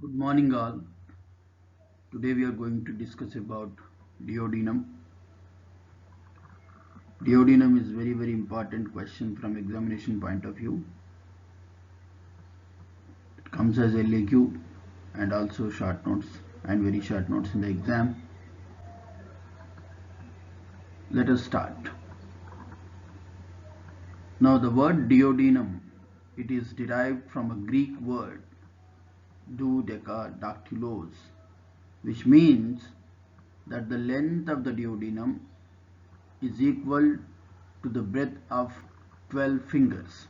Good morning all. Today we are going to discuss about duodenum. Duodenum is very important question from examination point of view. It comes as LAQ and also short notes and very short notes in the exam. Let us start. Now the word duodenum, it is derived from a Greek word duodecadactylos, which means that the length of the duodenum is equal to the breadth of 12 fingers.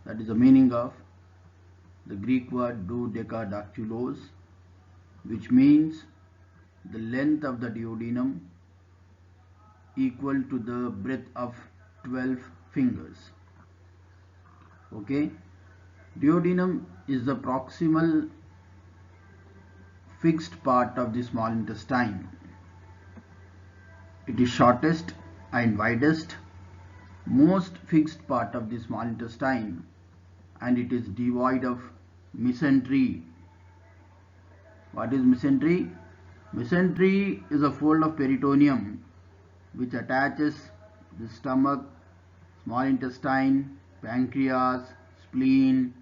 That is the meaning of the Greek word duodecadactylos, which means the length of the duodenum equal to the breadth of 12 fingers. Okay, duodenum is the proximal fixed part of the small intestine. It is shortest and widest, most fixed part of the small intestine, and it is devoid of mesentery. What is mesentery? Mesentery is a fold of peritoneum which attaches the stomach, small intestine, pancreas, spleen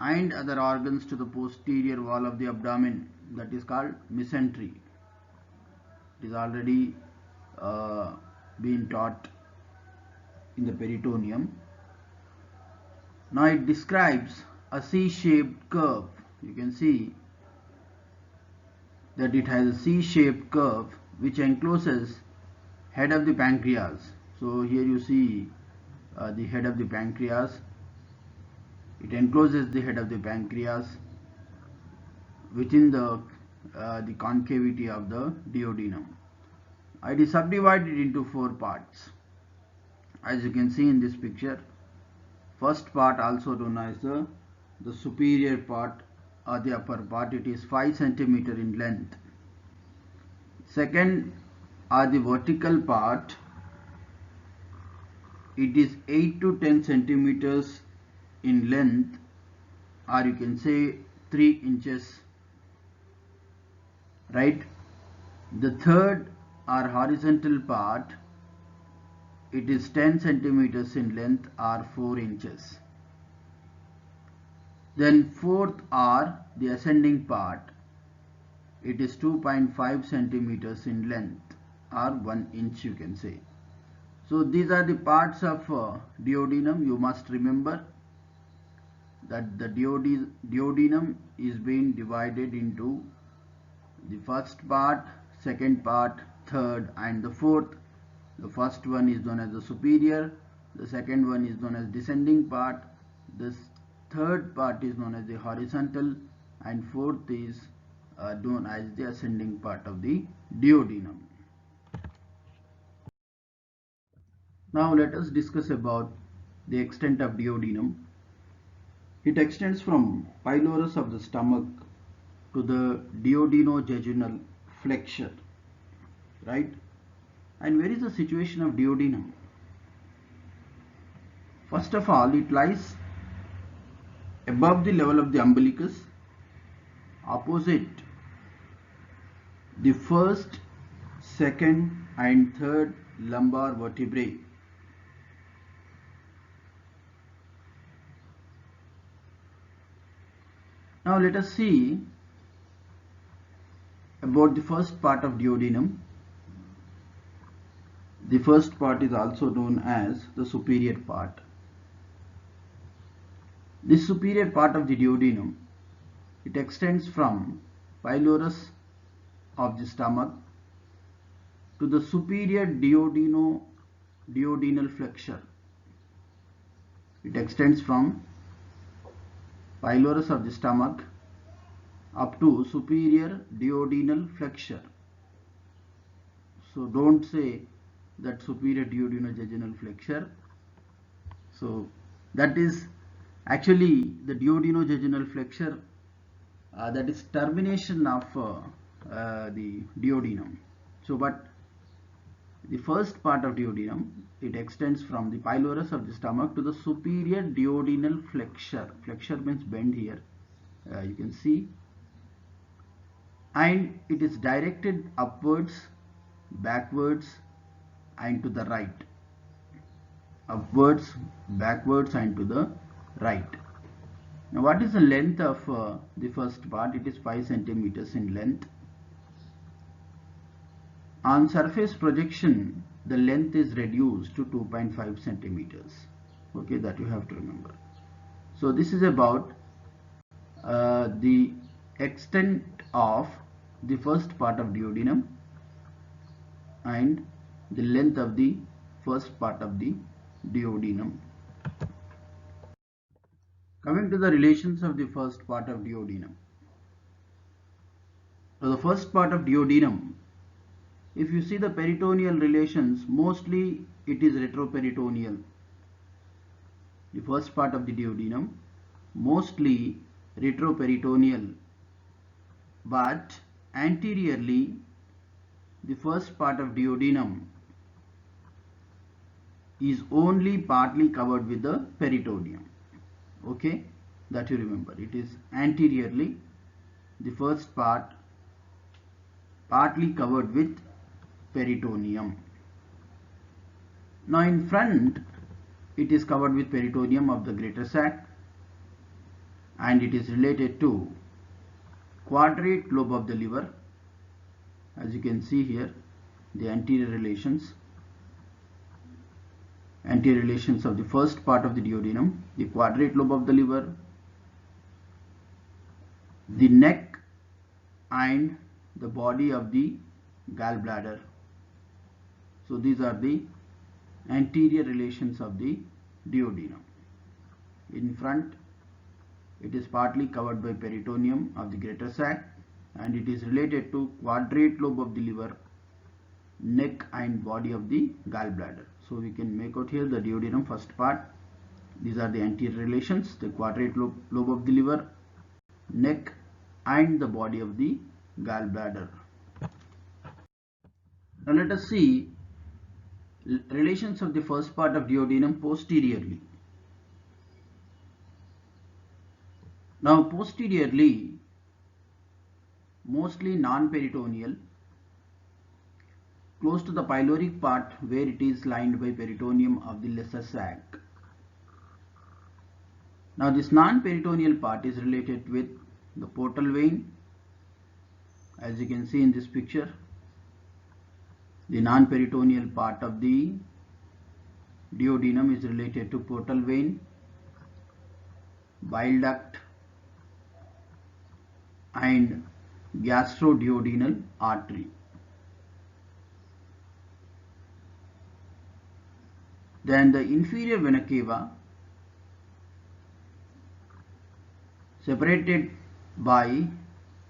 and other organs to the posterior wall of the abdomen. That is called mesentery. It is already been taught in the peritoneum. Now it describes a C-shaped curve. You can see that it has a C-shaped curve which encloses head of the pancreas. So here you see the head of the pancreas. It encloses the head of the pancreas within the concavity of the duodenum. It is subdivided into 4 parts. As you can see in this picture, first part, also known as the superior part or the upper part, it is 5 cm in length. Second are the vertical part, it is 8 to 10 centimeters in length, or you can say 3 inches, right? The third or horizontal part, it is 10 centimeters in length or 4 inches. Then fourth are the ascending part, it is 2.5 centimeters in length or 1 inch, you can say. So these are the parts of duodenum. You must remember that the duodenum is being divided into the first part, second part, third and the fourth. The first one is known as the superior, the second one is known as descending part, the third part is known as the horizontal, and fourth is known as the ascending part of the duodenum. Now let us discuss about the extent of duodenum. It extends from pylorus of the stomach to the duodenojejunal flexure, right? And where is the situation of duodenum? First of all, it lies above the level of the umbilicus, opposite the first, second and third lumbar vertebrae. Now let us see about the first part of duodenum. The first part is also known as the superior part. This superior part of the duodenum, it extends from pylorus of the stomach to the superior duodenal flexure. It extends from pylorus of the stomach up to superior duodenal flexure. So don't say that superior duodenojejunal flexure. So that is actually the duodenojejunal flexure, that is termination of the duodenum. So but the first part of duodenum, it extends from the pylorus of the stomach to the superior duodenal flexure. Flexure means bend here, you can see, and it is directed upwards, backwards and to the right, upwards, backwards and to the right. Now what is the length of the first part? It is 5 centimeters in length. On surface projection, the length is reduced to 2.5 centimeters. Okay, that you have to remember. So this is about the extent of the first part of duodenum and the length of the first part of the duodenum. Coming to the relations of the first part of duodenum. So the first part of duodenum, if you see the peritoneal relations, mostly it is retroperitoneal. The first part of the duodenum, mostly retroperitoneal, but anteriorly the first part of duodenum is only partly covered with the peritoneum. Okay, that you remember. It is anteriorly the first part partly covered with peritoneum. Now in front it is covered with peritoneum of the greater sac, and it is related to quadrate lobe of the liver. As you can see here, the anterior relations of the first part of the duodenum, the quadrate lobe of the liver, the neck and the body of the gallbladder. So these are the anterior relations of the duodenum. In front it is partly covered by peritoneum of the greater sac, and it is related to quadrate lobe of the liver, neck and body of the gallbladder. So we can make out here the duodenum first part. These are the anterior relations, the quadrate lobe of the liver, neck and the body of the gallbladder. Now let us see relations of the first part of duodenum posteriorly. Now posteriorly, mostly non-peritoneal, close to the pyloric part where it is lined by peritoneum of the lesser sac. Now this non-peritoneal part is related with the portal vein. As you can see in this picture, the non-peritoneal part of the duodenum is related to portal vein, bile duct and gastroduodenal artery. Then the inferior vena cava, separated by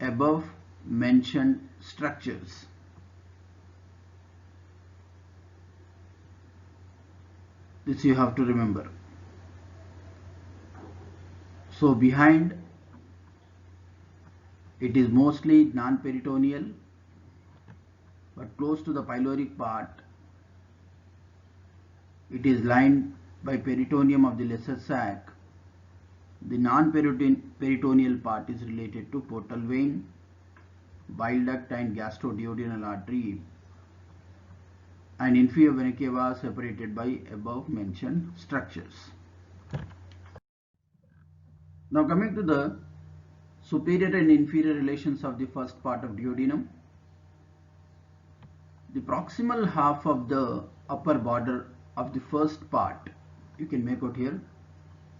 above mentioned structures. This you have to remember. So behind it is mostly non-peritoneal, but close to the pyloric part it is lined by peritoneum of the lesser sac. The non-peritoneal part is related to portal vein, bile duct and gastroduodenal artery, and inferior vena cava separated by above mentioned structures. Now coming to the superior and inferior relations of the first part of duodenum. The proximal half of the upper border of the first part, you can make out here,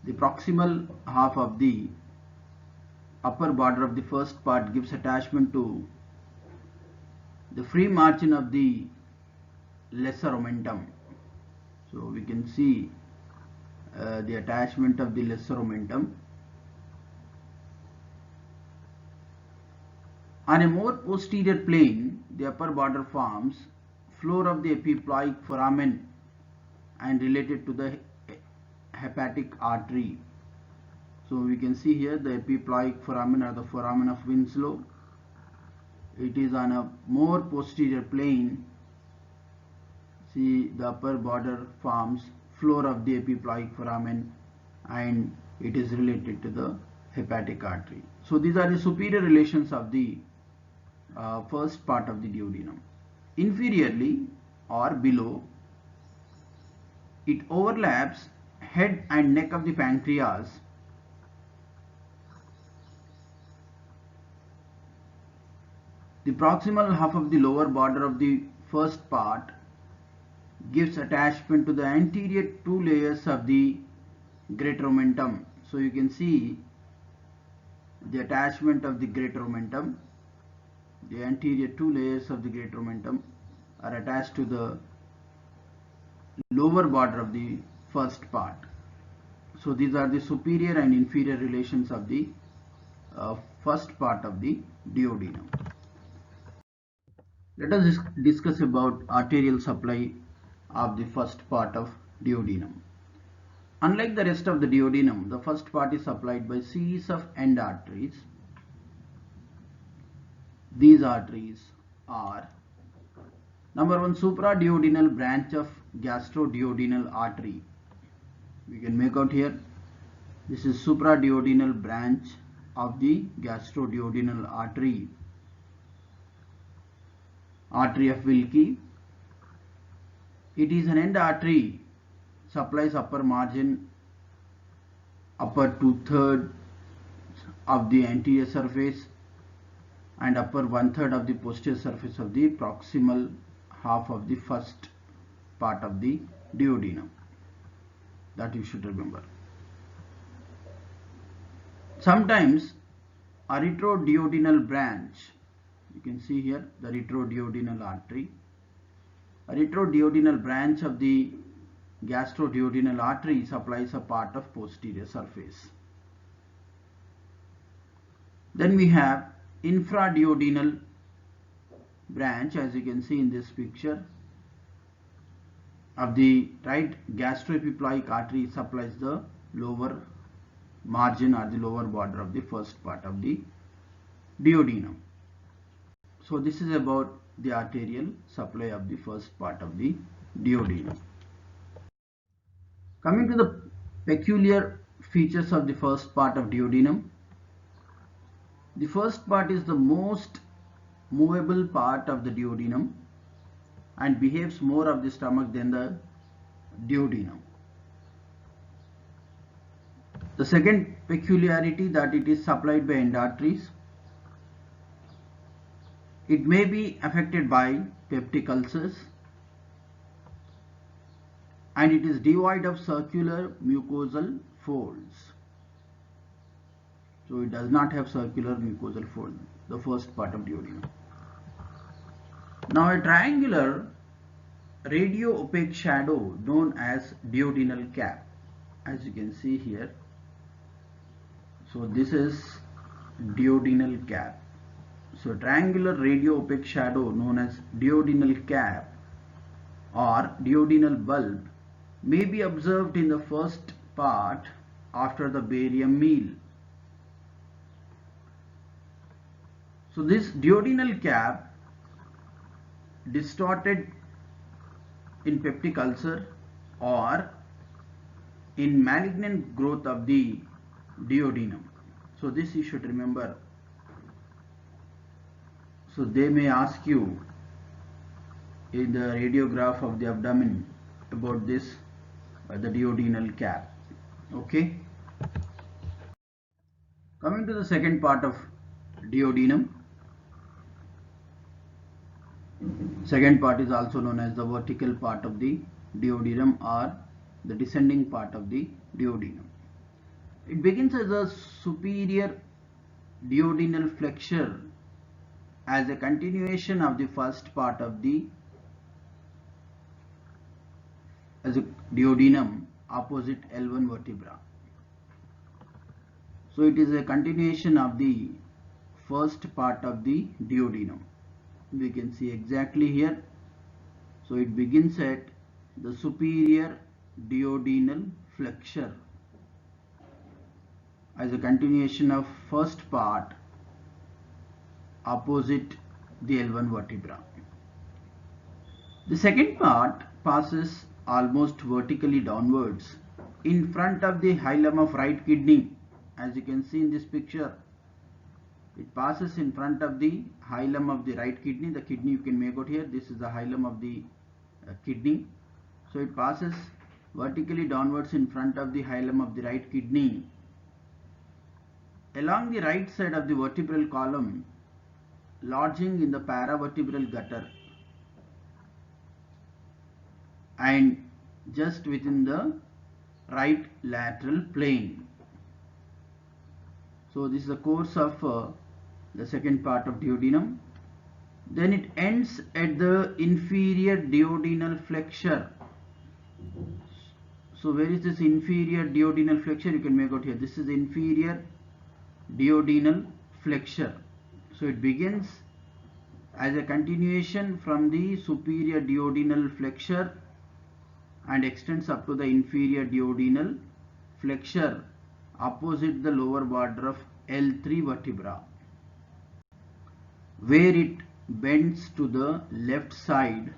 the proximal half of the upper border of the first part gives attachment to the free margin of the lesser omentum. So we can see the attachment of the lesser omentum. On a more posterior plane, the upper border forms floor of the epiploic foramen and related to the hepatic artery. So we can see here the epiploic foramen or the foramen of Winslow. It is on a more posterior plane. See, the upper border forms floor of the epiploic foramen and it is related to the hepatic artery. So these are the superior relations of the first part of the duodenum. Inferiorly or below, it overlaps head and neck of the pancreas. The proximal half of the lower border of the first part gives attachment to the anterior two layers of the greater omentum. So you can see the attachment of the greater omentum. The anterior two layers of the greater omentum are attached to the lower border of the first part. So these are the superior and inferior relations of the first part of the duodenum. Let us discuss about arterial supply of the first part of duodenum. Unlike the rest of the duodenum, the first part is supplied by series of end arteries. These arteries are: number one, supraduodenal branch of gastroduodenal artery. We can make out here, this is supraduodenal branch of the gastroduodenal artery. Artery of Wilkie. It is an end artery, supplies upper margin, upper 2/3 of the anterior surface and upper 1/3 of the posterior surface of the proximal half of the first part of the duodenum. That you should remember. Sometimes a retroduodenal branch, you can see here the retroduodenal artery. A retroduodenal branch of the gastroduodenal artery supplies a part of posterior surface. Then we have infraduodenal branch, as you can see in this picture, of the right gastroepiploic artery, supplies the lower margin or the lower border of the first part of the duodenum. So this is about the arterial supply of the first part of the duodenum. Coming to the peculiar features of the first part of duodenum. The first part is the most movable part of the duodenum and behaves more of the stomach than the duodenum. The second peculiarity, that it is supplied by end arteries. It may be affected by peptic ulcers, and it is devoid of circular mucosal folds. So it does not have circular mucosal fold, the first part of duodenum. Now a triangular radio-opaque shadow known as duodenal cap, as you can see here. So this is duodenal cap. So triangular radio-opaque shadow known as duodenal cap or duodenal bulb may be observed in the first part after the barium meal. So this duodenal cap distorted in peptic ulcer or in malignant growth of the duodenum. So this you should remember. So they may ask you in the radiograph of the abdomen about this, the duodenal cap. Okay. Coming to the second part of duodenum. Second part is also known as the vertical part of the duodenum or the descending part of the duodenum. It begins as a superior duodenal flexure as a continuation of the first part of the duodenum opposite L1 vertebra. So it is a continuation of the first part of the duodenum. We can see exactly here. So it begins at the superior duodenal flexure as a continuation of first part opposite the L1 vertebra. The second part passes almost vertically downwards in front of the hilum of right kidney as you can see in this picture, it passes in front of the hilum of the right kidney. The kidney you can make out here. This is the hilum of the kidney. So it passes vertically downwards in front of the hilum of the right kidney. Along the right side of the vertebral column, lodging in the paravertebral gutter and just within the right lateral plane. So this is the course of the second part of duodenum. Then it ends at the inferior duodenal flexure. So where is this inferior duodenal flexure? You can make out here. This is inferior duodenal flexure. So it begins as a continuation from the superior duodenal flexure and extends up to the inferior duodenal flexure opposite the lower border of L3 vertebra, where it bends to the left side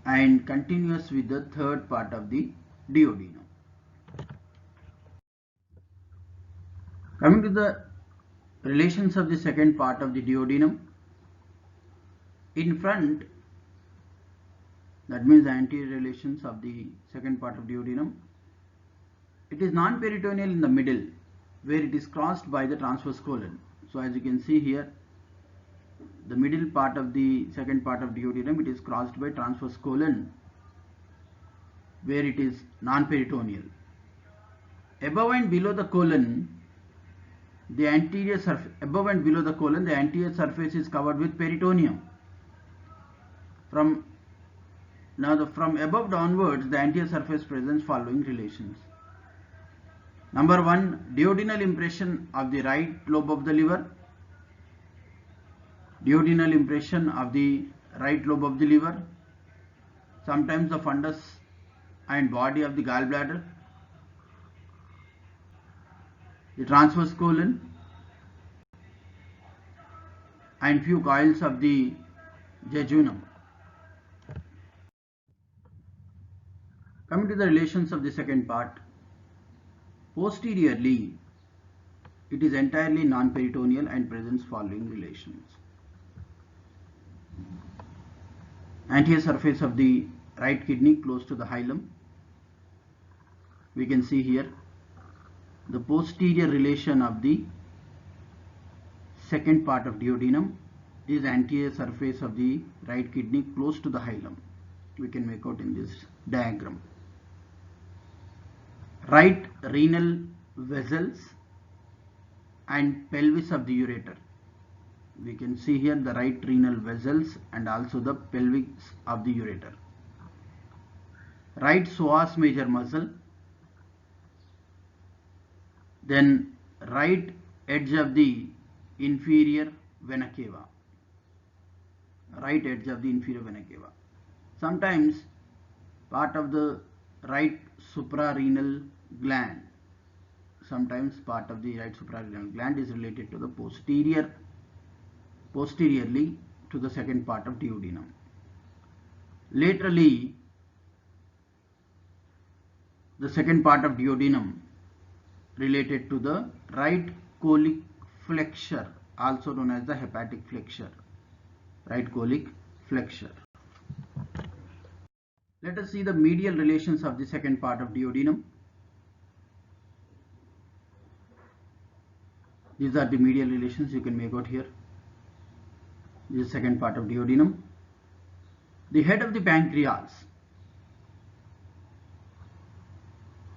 and continues with the third part of the duodenum. Coming to the relations of the second part of the duodenum, in front, that means the anterior relations of the second part of duodenum, it is non-peritoneal in the middle, where it is crossed by the transverse colon. So as you can see here, the middle part of the second part of duodenum, it is crossed by transverse colon, where it is non-peritoneal. Above and below the colon, the anterior surface, above and below the colon, the anterior surface is covered with peritoneum. From above downwards, the anterior surface presents following relations. Number 1, duodenal impression of the right lobe of the liver. Duodenal impression of the right lobe of the liver. Sometimes the fundus and body of the gallbladder. The transverse colon and few coils of the jejunum. Coming to the relations of the second part, posteriorly it is entirely non-peritoneal and presents following relations. Anterior surface of the right kidney close to the hilum. We can see here the posterior relation of the second part of duodenum is anterior surface of the right kidney close to the hilum. We can make out in this diagram. Right renal vessels and pelvis of the ureter. We can see here the right renal vessels and also the pelvis of the ureter. Right psoas major muscle. Then right edge of the inferior vena cava. Right edge of the inferior vena cava. Sometimes part of the right suprarenal gland. Sometimes part of the right suprarenal gland is related to the posteriorly to the second part of duodenum. Laterally, the second part of duodenum related to the right colic flexure, also known as the hepatic flexure. Right colic flexure. Let us see the medial relations of the second part of duodenum. These are the medial relations you can make out here. This is the second part of duodenum. The head of the pancreas.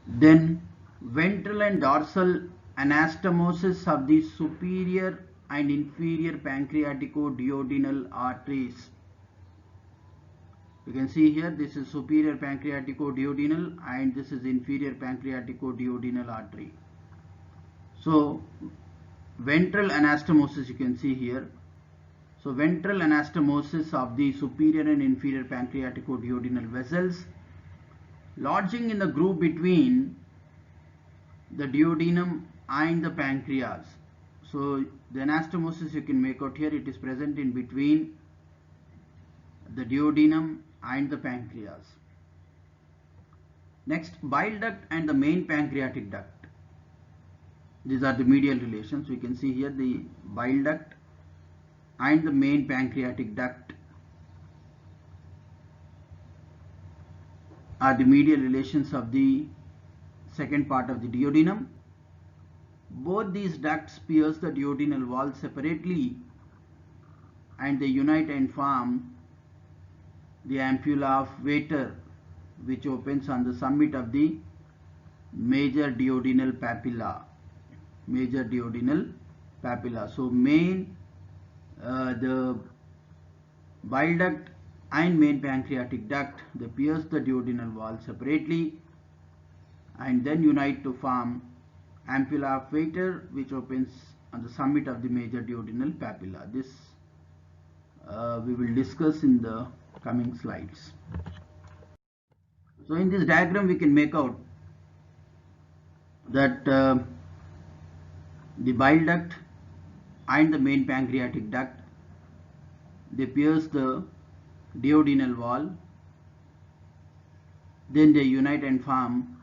Then ventral and dorsal anastomosis of the superior and inferior pancreatico-duodenal arteries. You can see here this is superior pancreatico-duodenal and this is inferior pancreatico-duodenal artery. So ventral anastomosis you can see here. So ventral anastomosis of the superior and inferior pancreatico-duodenal vessels lodging in the groove between the duodenum and the pancreas. So the anastomosis you can make out here, it is present in between the duodenum and the pancreas. Next, bile duct and the main pancreatic duct. These are the medial relations. We can see here the bile duct and the main pancreatic duct are the medial relations of the second part of the duodenum. Both these ducts pierce the duodenal wall separately and they unite and form the ampulla of Vater, which opens on the summit of the major duodenal papilla. Major duodenal papilla. So the bile duct and main pancreatic duct, they pierce the duodenal wall separately and then unite to form ampulla of Vater, which opens on the summit of the major duodenal papilla. This we will discuss in the coming slides. So in this diagram we can make out that the bile duct and the main pancreatic duct, they pierce the duodenal wall, then they unite and form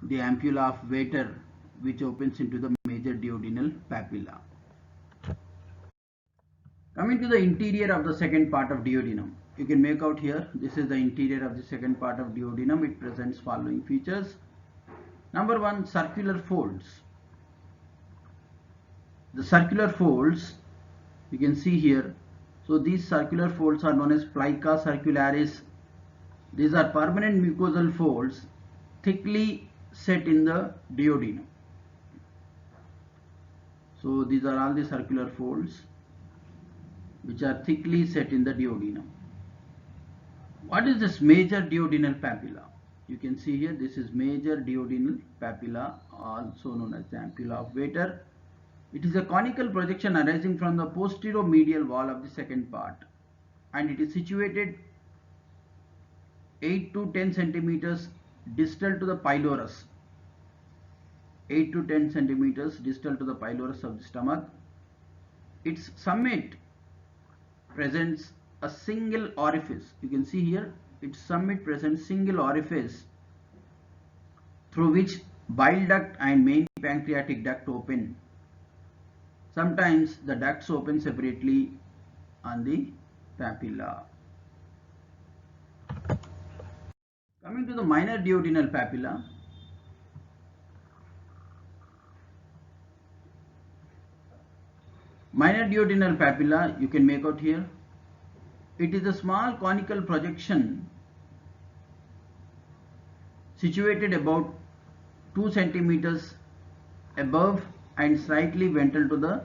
the ampulla of Vater, which opens into the major duodenal papilla. Coming to the interior of the second part of duodenum, you can make out here, this is the interior of the second part of duodenum. It presents following features. Number one, circular folds. The circular folds you can see here. So these circular folds are known as plica circularis. These are permanent mucosal folds thickly set in the duodenum. So these are all the circular folds which are thickly set in the duodenum. What is this major duodenal papilla? You can see here, this is major duodenal papilla, also known as the ampulla of Vater. It is a conical projection arising from the posterior-medial wall of the second part, and it is situated 8 to 10 centimeters distal to the pylorus. 8 to 10 centimeters distal to the pylorus of the stomach. Its summit presents a single orifice. You can see here, its summit presents single orifice through which bile duct and main pancreatic duct open. Sometimes the ducts open separately on the papilla. Coming to the minor duodenal papilla, minor duodenal papilla you can make out here. It is a small conical projection situated about 2 centimeters above and slightly ventral to the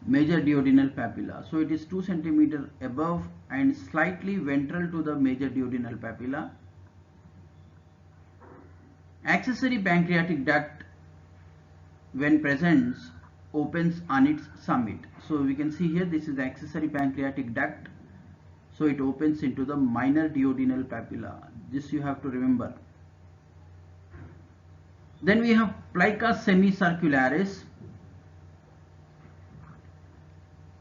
major duodenal papilla. So it is 2 centimeters above and slightly ventral to the major duodenal papilla. Accessory pancreatic duct, when present, opens on its summit. So we can see here, this is accessory pancreatic duct. So it opens into the minor duodenal papilla. This you have to remember. Then we have plica semicircularis.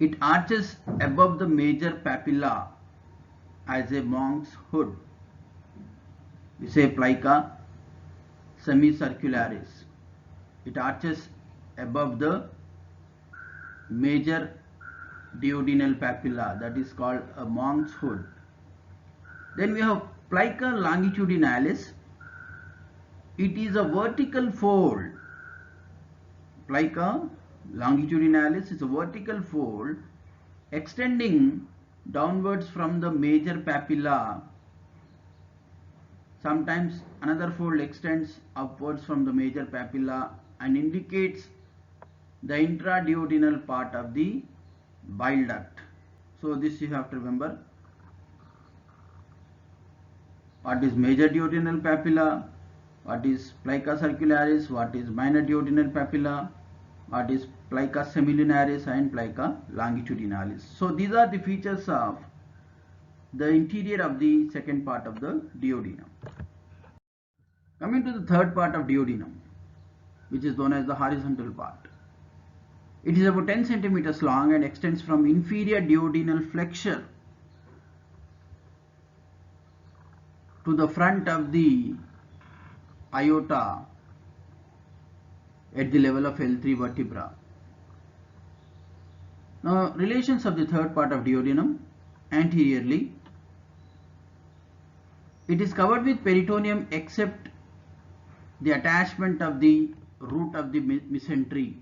It arches above the major papilla as a monk's hood. We say plica semicircularis. It arches above the major duodenal papilla, that is called a monk's hood. Then we have plica longitudinalis. It is a vertical fold. Plica longitudinalis is a vertical fold extending downwards from the major papilla. Sometimes another fold extends upwards from the major papilla and indicates the intraduodenal part of the bile duct. So this you have to remember. What is major duodenal papilla? What is plica circularis? What is minor duodenal papilla? What is plica semilunaris and plica longitudinalis? So these are the features of the interior of the second part of the duodenum. Coming to the third part of duodenum, which is known as the horizontal part. It is about 10 centimeters long and extends from inferior duodenal flexure to the front of the aorta at the level of L3 vertebra. Now, relations of the third part of duodenum. Anteriorly, it is covered with peritoneum except the attachment of the root of the mesentery.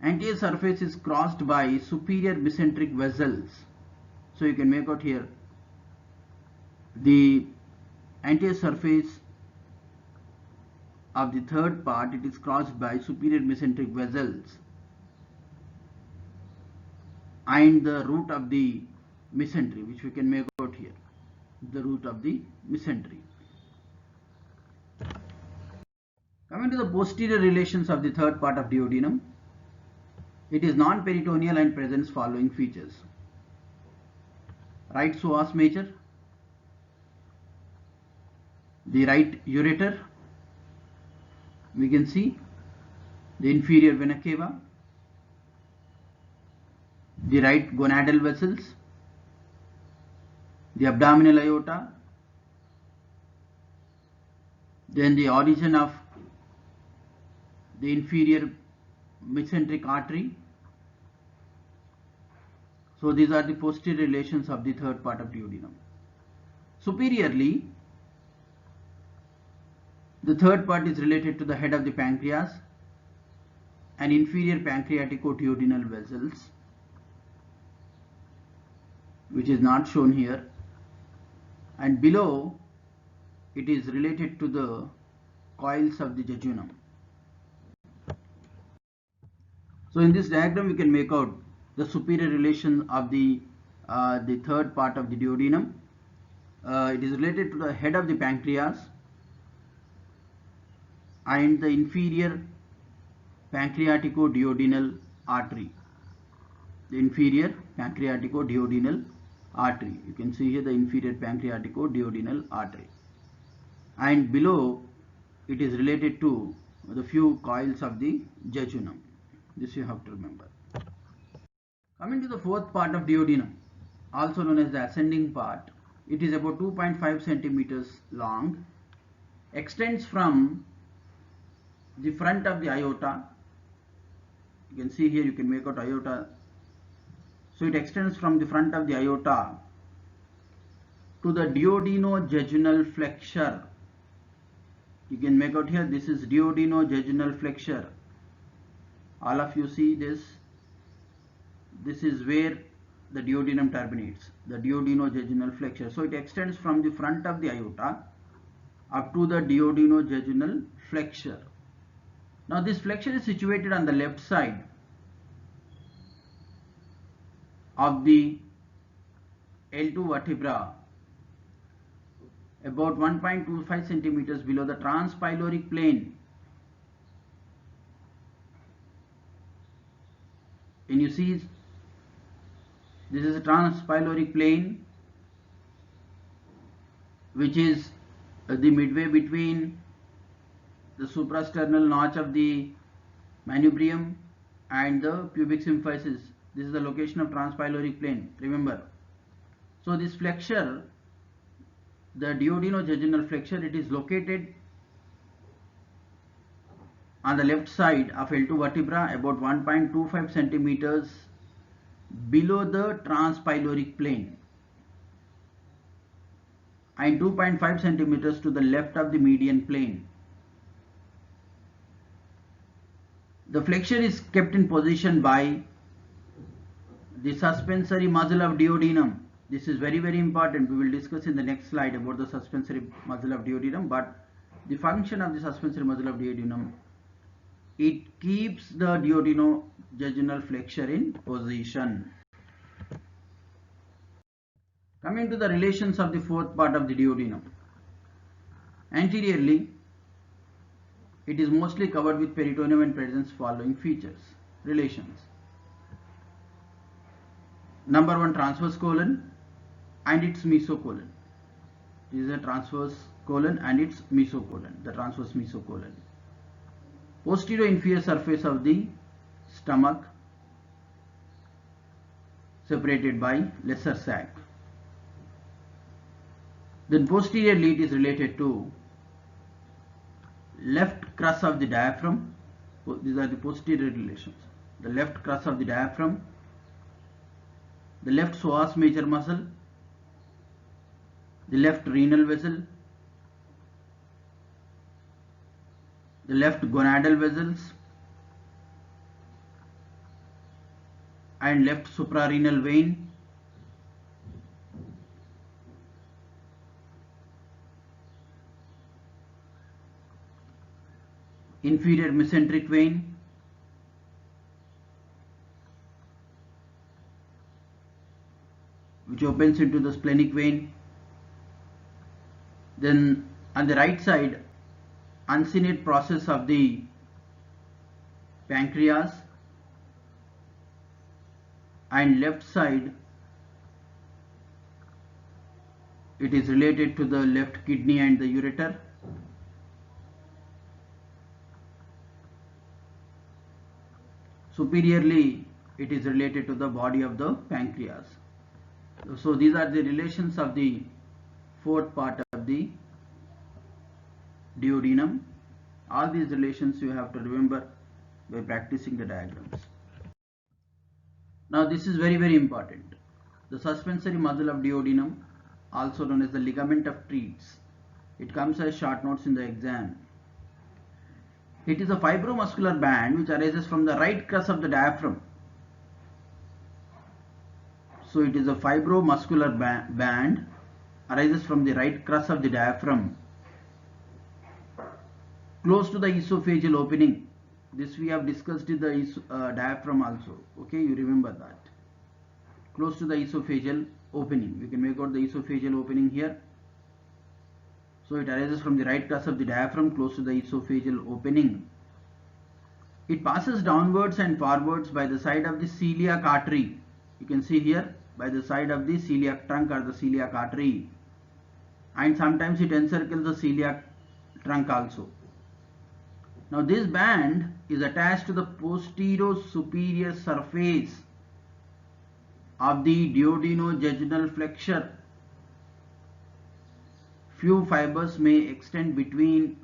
Anterior surface is crossed by superior mesenteric vessels. So you can make out here the anterior surface of the third part, it is crossed by superior mesenteric vessels and the root of the mesentery, which we can make out here, the root of the mesentery. Coming to the posterior relations of the third part of duodenum, it is non-peritoneal and presents following features. Right psoas major, the right ureter, we can see the inferior vena cava, the right gonadal vessels, the abdominal aorta, then the origin of the inferior mesenteric artery. So these are the posterior relations of the third part of duodenum. Superiorly, the third part is related to the head of the pancreas and inferior pancreatico-duodenal vessels, which is not shown here, and below it is related to the coils of the jejunum. So in this diagram we can make out the superior relation of the third part of the duodenum. It is related to the head of the pancreas and the inferior pancreatico-duodenal artery. The inferior pancreatico-duodenal artery. You can see here the inferior pancreatico-duodenal artery. And below it is related to the few coils of the jejunum. This you have to remember. Coming to the fourth part of duodenum, also known as the ascending part, it is about 2.5 centimeters long, extends from the front of the aorta. You can see here, you can make out aorta. So it extends from the front of the aorta to the duodenojejunal flexure. You can make out here, this is duodenojejunal flexure. All of you see this. This is where the duodenum terminates, the duodenojejunal flexure. So it extends from the front of the aorta up to the duodenojejunal flexure. Now this flexure is situated on the left side of the L2 vertebra, about 1.25 centimeters below the transpyloric plane. And you see, this is a transpyloric plane which is the midway between the suprasternal notch of the manubrium and the pubic symphysis. This is the location of transpyloric plane, remember. So this flexure, the duodenojejunal flexure, it is located on the left side of L2 vertebra, about 1.25 centimeters below the transpyloric plane and 2.5 centimeters to the left of the median plane. The flexure is kept in position by the suspensory muscle of duodenum. This is very, very important. We will discuss in the next slide about the suspensory muscle of duodenum, but the function of the suspensory muscle of duodenum, it keeps the duodenojejunal flexure in position. Coming to the relations of the fourth part of the duodenum. Anteriorly, it is mostly covered with peritoneum and presents following features. Relations. Number 1, transverse colon and its mesocolon. This is a transverse colon and its mesocolon, the transverse mesocolon. Posterior inferior surface of the stomach separated by lesser sac. Then posterior lead is related to left crus of the diaphragm. These are the posterior relations. The left crus of the diaphragm, the left psoas major muscle, the left renal vessel, the left gonadal vessels, and left suprarenal vein, inferior mesenteric vein, which opens into the splenic vein. Then on the right side, uncinate process of the pancreas, and left side it is related to the left kidney and the ureter. Superiorly it is related to the body of the pancreas. So these are the relations of the fourth part of the duodenum. All these relations you have to remember by practicing the diagrams. Now this is very important. The suspensory muscle of duodenum, also known as the ligament of Treitz. It comes as short notes in the exam. It is a fibromuscular band which arises from the right crus of the diaphragm. So it is a fibromuscular band arises from the right crus of the diaphragm, close to the esophageal opening. This we have discussed in the diaphragm also. Okay, you remember that. Close to the esophageal opening. We can make out the esophageal opening here. So it arises from the right crus of the diaphragm, close to the esophageal opening. It passes downwards and forwards by the side of the celiac artery. You can see here, by the side of the celiac trunk or the celiac artery. And sometimes it encircles the celiac trunk also. Now this band is attached to the posterior superior surface of the duodenojejunal flexure. Few fibers may extend between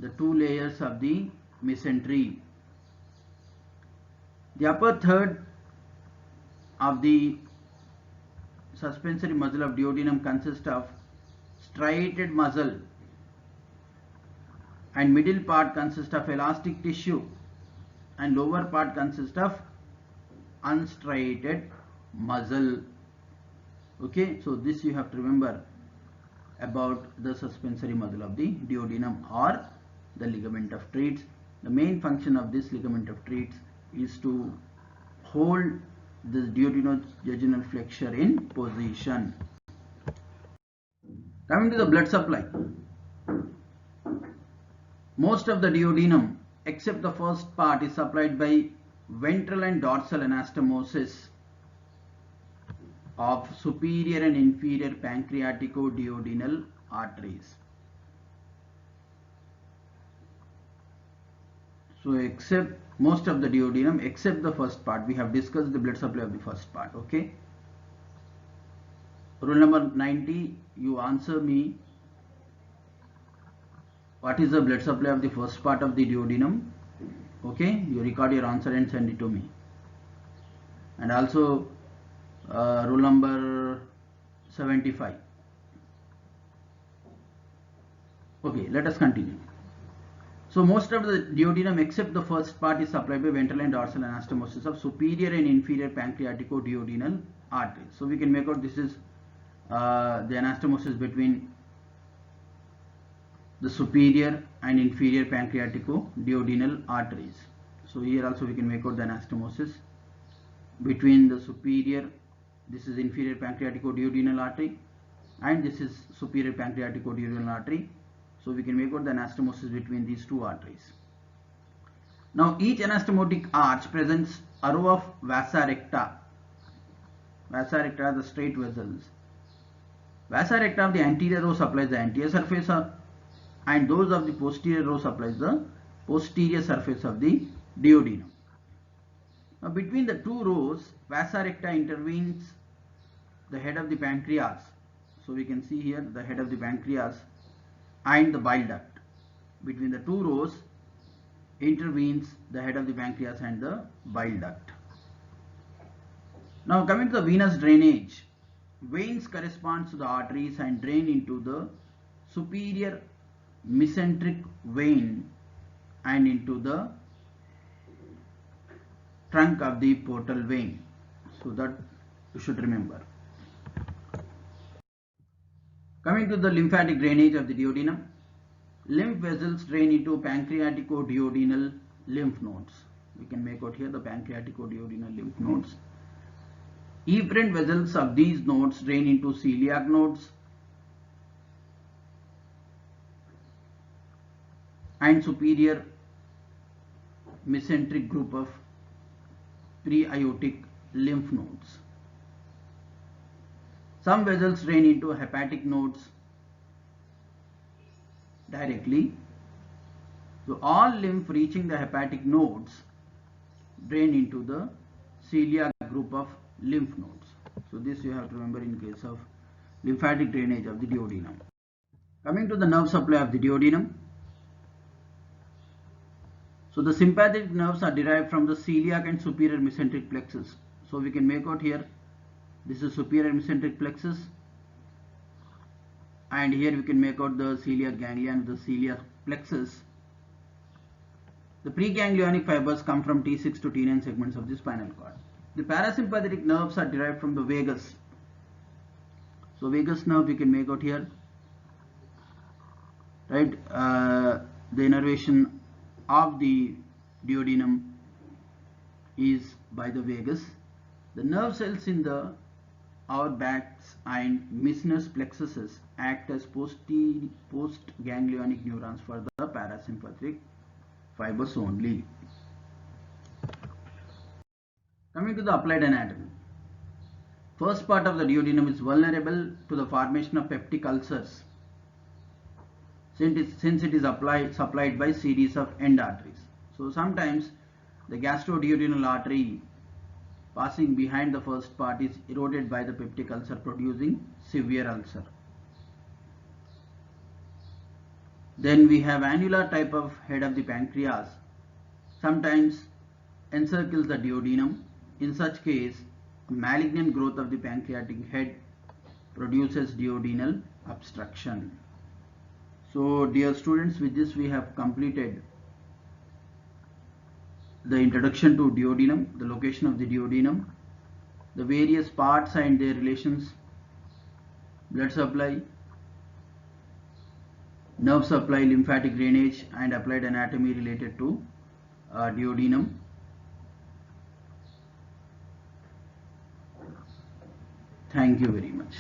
the two layers of the mesentery. The upper third of the suspensory muscle of duodenum consists of striated muscle, and middle part consists of elastic tissue, and lower part consists of unstriated muscle. Okay, so this you have to remember about the suspensory muscle of the duodenum or the ligament of Treitz. The main function of this ligament of Treitz is to hold this duodenojejunal flexure in position. Coming to the blood supply. Most of the duodenum except the first part is supplied by ventral and dorsal anastomosis of superior and inferior pancreatico-duodenal arteries. So except most of the duodenum except the first part, we have discussed the blood supply of the first part. Okay. Rule number 90, you answer me what is the blood supply of the first part of the duodenum. Okay, you record your answer and send it to me. And also rule number 75. Okay, let us continue. So most of the duodenum except the first part is supplied by ventral and dorsal anastomosis of superior and inferior pancreatico-duodenal arteries. So we can make out this is the anastomosis between the superior and inferior pancreatico-duodenal arteries. So here also we can make out the anastomosis between the superior, this is inferior pancreatico-duodenal artery, and this is superior pancreatico-duodenal artery. So we can make out the anastomosis between these two arteries. Now each anastomotic arch presents a row of vasa recta. Vasa recta are the straight vessels. Vasa recta of the anterior row supplies the anterior surface and those of the posterior row supplies the posterior surface of the duodenum. Now between the two rows, vasa recta intervenes the head of the pancreas. So we can see here the head of the pancreas and the bile duct. Between the two rows intervenes the head of the pancreas and the bile duct. Now coming to the venous drainage, veins corresponds to the arteries and drain into the superior mesenteric vein and into the trunk of the portal vein. So that you should remember. Coming to the lymphatic drainage of the duodenum, lymph vessels drain into pancreatico-duodenal lymph nodes. We can make out here the pancreatico-duodenal lymph nodes. Efferent vessels of these nodes drain into celiac nodes and superior mesenteric group of pre-aortic lymph nodes. Some vessels drain into hepatic nodes directly. So all lymph reaching the hepatic nodes drain into the celiac group of lymph nodes. So this you have to remember in case of lymphatic drainage of the duodenum. Coming to the nerve supply of the duodenum. So the sympathetic nerves are derived from the celiac and superior mesenteric plexus. So we can make out here, this is superior mesenteric plexus, and here we can make out the celiac ganglia and the celiac plexus. The preganglionic fibers come from T6 to T9 segments of the spinal cord. The parasympathetic nerves are derived from the vagus. So vagus nerve we can make out here, right? The innervation of the duodenum is by the vagus. The nerve cells in the Auerbach's and Meissner's plexuses act as post-ganglionic neurons for the parasympathetic fibers only. Coming to the applied anatomy. First part of the duodenum is vulnerable to the formation of peptic ulcers since it is supplied by series of end arteries. So sometimes the gastroduodenal artery passing behind the first part is eroded by the peptic ulcer, producing severe ulcer. Then we have annular type of head of the pancreas, sometimes encircles the duodenum. In such case, malignant growth of the pancreatic head produces duodenal obstruction. So dear students, with this we have completed the introduction to duodenum, the location of the duodenum, the various parts and their relations, blood supply, nerve supply, lymphatic drainage, and applied anatomy related to duodenum. Thank you very much.